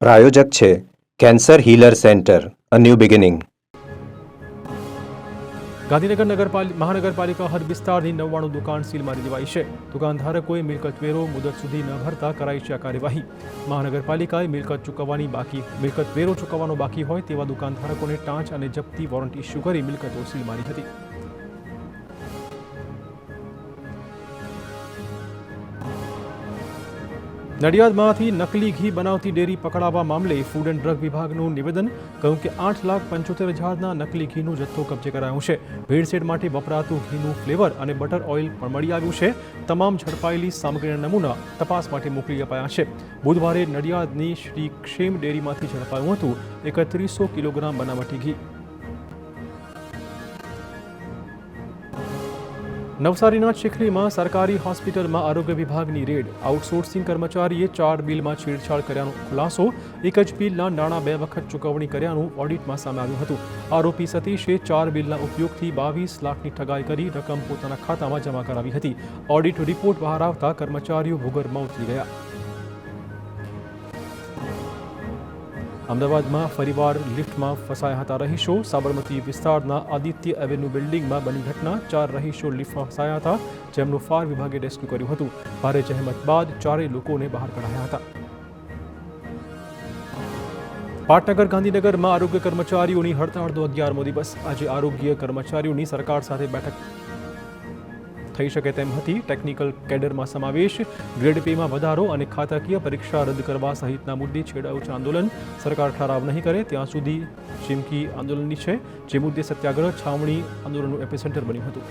પ્રાયોજક છે cancer healer centre, a new beginning. Gandhinagar મહાનગરપાલિકા હદ વિસ્તારની 99 દુકાન સીલ મારી દેવાઈ છે. દુકાનધારકોએ મિલકત વેરો મુદત સુધી ન ભરતા કરાઈ છે આ કાર્યવાહી. મહાનગરપાલિકાએ મિલકત વેરો ચૂકવવાનો બાકી હોય તેવા દુકાનધારકોને ટાંચ અને જપ્તી વોરંટ ઇસ્યુ કરી મિલકતો સીલ મારી હતી. નડિયાદમાંથી નકલી ઘી બનાવતી ડેરી પકડાવા મામલે ફૂડ એન્ડ ડ્રગ વિભાગનું નિવેદન. કહ્યું કે 8,75,000ના નકલી ઘીનો જથ્થો કબજે કરાયો છે. ભેળસેળ માટે વપરાતું ઘીનું ફ્લેવર અને બટર ઓઇલ પણ મળી આવ્યું છે. તમામ ઝડપાયેલી સામગ્રીના નમૂના તપાસ માટે મોકલી અપાયા છે. બુધવારે નડિયાદની શ્રી ક્ષેમ ડેરીમાંથી ઝડપાયું હતું 3100 કિલોગ્રામ બનાવટી ઘી. નવસારીના ચીખલીમાં સરકારી હોસ્પિટલમાં આરોગ્ય વિભાગની રેડ. આઉટસોર્સિંગ કર્મચારીએ 4 બિલમાં છેડછાડ કર્યાનો ખુલાસો. એક જ બિલના નાણાં 2 વખત ચૂકવણી કર્યાનું ઓડિટમાં સામે આવ્યું હતું. આરોપી સતીશે 4 બિલના ઉપયોગથી 22 લાખની ઠગાઈ કરી રકમ પોતાના ખાતામાં જમા કરાવી હતી. ઓડિટ રિપોર્ટ બહાર આવતા કર્મચારીઓ ભૂગર્ભમાં ઉતરી ગયા. અમદાવાદમાં ફરીવાર લિફ્ટમાં ફસાયા હતા રહીશો. સાબરમતી વિસ્તારના આદિત્ય એવેન્યુ બિલ્ડિંગમાં બની ઘટના. 4 રહીશો લિફ્ટમાં ફસાયા હતા, જેમનું ફાયર વિભાગે રેસ્ક્યુ કર્યું હતું. ભારે જહેમત બાદ 4 લોકોને બહાર કઢાયા હતા. પાટનગર ગાંધીનગરમાં આરોગ્ય કર્મચારીઓની હડતાળનો 11મો દિવસ. આજે આરોગ્ય કર્મચારીઓની સરકાર સાથે બેઠક થઈ શકે તેમ હતી. ટેકનિકલ કેડરમાં સમાવેશ, ગ્રેડ પેમાં વધારો અને ખાતાકીય પરીક્ષા રદ કરવા સહિતના મુદ્દે છેડાયું છે આંદોલન. સરકાર ઠરાવ નહીં કરે ત્યાં સુધી ચીમકી આંદોલનની છે. જે મુદ્દે સત્યાગ્રહ છાવણી આંદોલનનું એપિસેન્ટર બન્યું હતું.